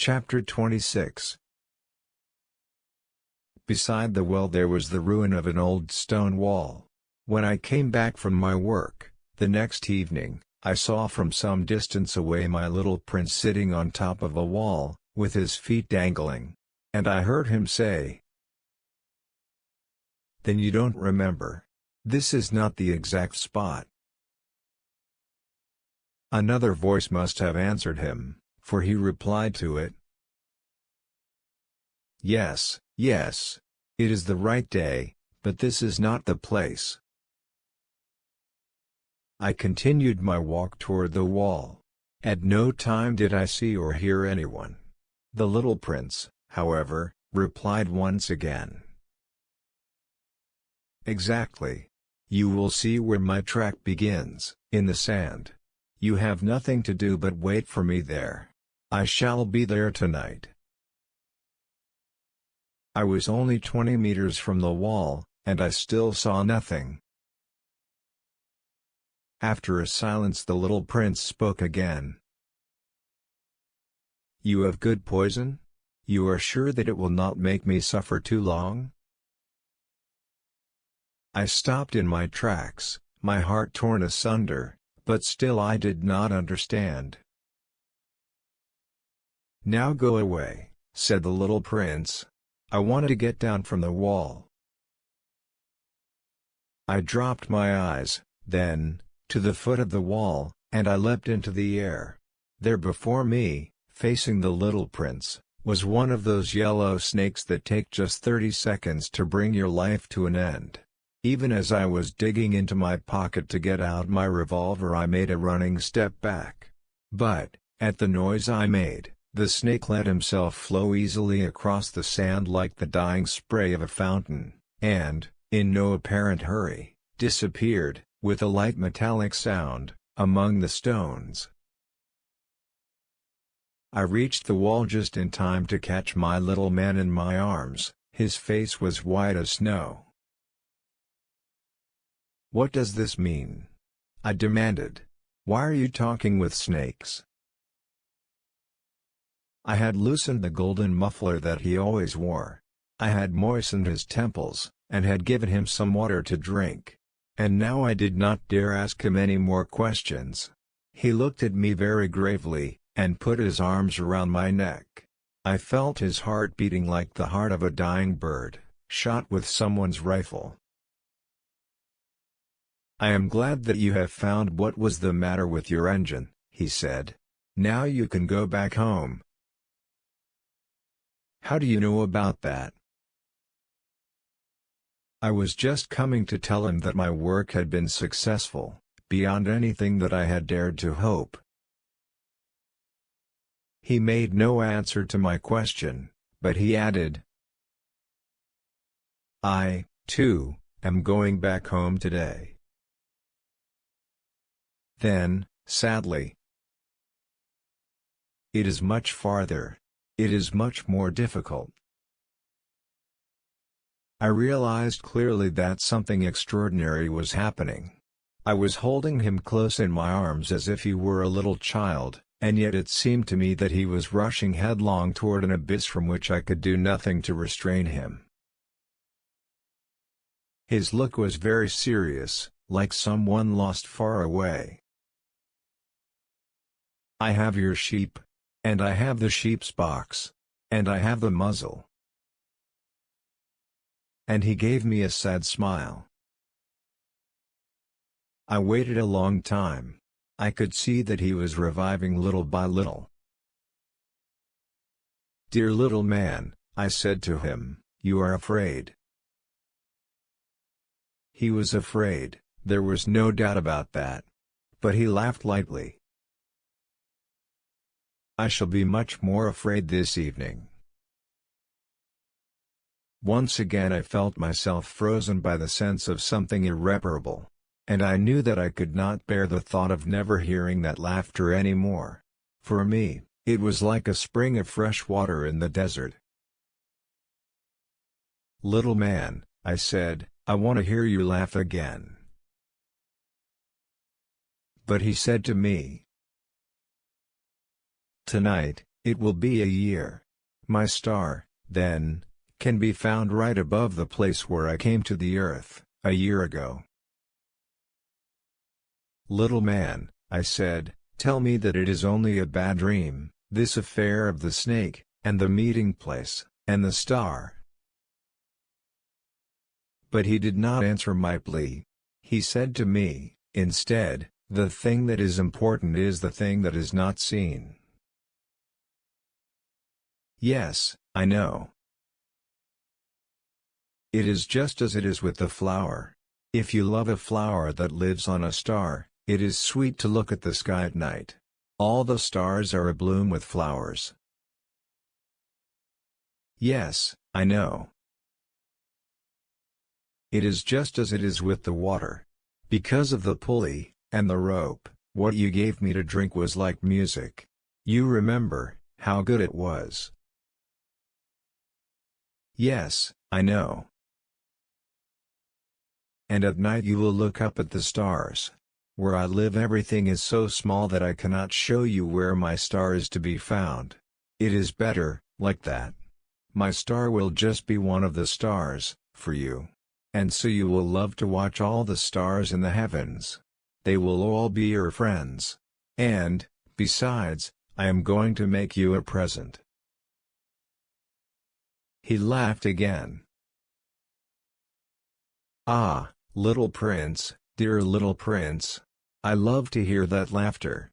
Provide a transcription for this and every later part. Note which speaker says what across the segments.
Speaker 1: Chapter 26. Beside the well there was the ruin of an old stone wall. When I came back from my work, the next evening, I saw from some distance away my little prince sitting on top of a wall, with his feet dangling. And I heard him say, "Then you don't remember. This is not the exact spot." Another voice must have answered him, for he replied to it, "Yes, yes. It is the right day, but this is not the place." I continued my walk toward the wall. At no time did I see or hear anyone. The little prince, however, replied once again, "Exactly. You will see where my track begins, in the sand. You have nothing to do but wait for me there. I shall be there tonight." I was only 20 meters from the wall, and I still saw nothing. After a silence the little prince spoke again. "You have good poison? You are sure that it will not make me suffer too long?" I stopped in my tracks, my heart torn asunder, but still I did not understand. "Now go away," said the little prince. "I want to get down from the wall." I dropped my eyes, then, to the foot of the wall, and I leapt into the air. There before me, facing the little prince, was one of those yellow snakes that take just 30 seconds to bring your life to an end. Even as I was digging into my pocket to get out my revolver I made a running step back. But, at the noise I made, the snake let himself flow easily across the sand like the dying spray of a fountain, and, in no apparent hurry, disappeared, with a light metallic sound, among the stones. I reached the wall just in time to catch my little man in my arms. His face was white as snow. "What does this mean?" I demanded. "Why are you talking with snakes?" I had loosened the golden muffler that he always wore. I had moistened his temples, and had given him some water to drink. And now I did not dare ask him any more questions. He looked at me very gravely, and put his arms around my neck. I felt his heart beating like the heart of a dying bird, shot with someone's rifle. "I am glad that you have found what was the matter with your engine," he said. "Now you can go back home." "How do you know about that?" I was just coming to tell him that my work had been successful, beyond anything that I had dared to hope. He made no answer to my question, but he added, "I, too, am going back home today." Then, sadly, "It is much farther. It is much more difficult." I realized clearly that something extraordinary was happening. I was holding him close in my arms as if he were a little child, and yet it seemed to me that he was rushing headlong toward an abyss from which I could do nothing to restrain him. His look was very serious, like someone lost far away. "I have your sheep. And I have the sheep's box. And I have the muzzle." And he gave me a sad smile. I waited a long time. I could see that he was reviving little by little. "Dear little man," I said to him, "you are afraid." He was afraid, there was no doubt about that. But he laughed lightly. "I shall be much more afraid this evening." Once again I felt myself frozen by the sense of something irreparable. And I knew that I could not bear the thought of never hearing that laughter any more. For me, it was like a spring of fresh water in the desert. "Little man," I said, "I want to hear you laugh again." But he said to me, "Tonight, It will be a year. My star, then, can be found right above the place where I came to the earth, a year ago. Little man, I said, tell me that it is only a bad dream, this affair of the snake, and the meeting place, and the star. But he did not answer my plea. He said to me, instead, the thing that is important is the thing that is not seen. Yes, I know. It is just as it is with the flower. If you love a flower that lives on a star, it is sweet to look at the sky at night. All the stars are abloom with flowers. Yes, I know. It is just as it is with the water. Because of the pulley, and the rope, what you gave me to drink was like music. You remember, how good it was. Yes, I know. And at night you will look up at the stars. Where I live everything is so small that I cannot show you where my star is to be found. It is better, like that. My star will just be one of the stars, for you. And so you will love to watch all the stars in the heavens. They will all be your friends. And, besides, I am going to make you a present. He laughed again. Ah, little prince, dear little prince. I love to hear that laughter.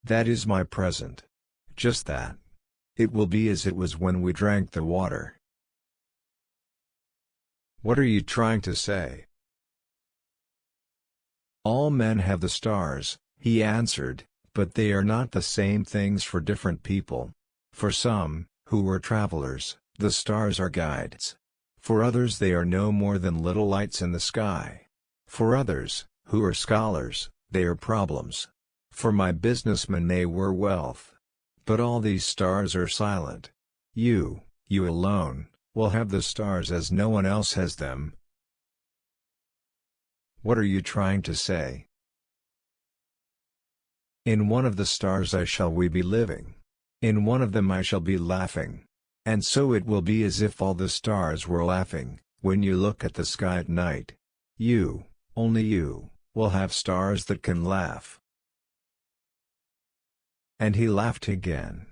Speaker 1: That is my present. Just that. It will be as it was when we drank the water. What are you trying to say? All men have the stars, he answered, but they are not the same things for different people. For some, who are travelers, the stars are guides. For others they are no more than little lights in the sky. For others, who are scholars, they are problems. For my businessmen they were wealth. But all these stars are silent. You alone, will have the stars as no one else has them. What are you trying to say? In one of the stars we be living. In one of them I shall be laughing. And so it will be as if all the stars were laughing, when you look at the sky at night. You, only you, will have stars that can laugh. And he laughed again.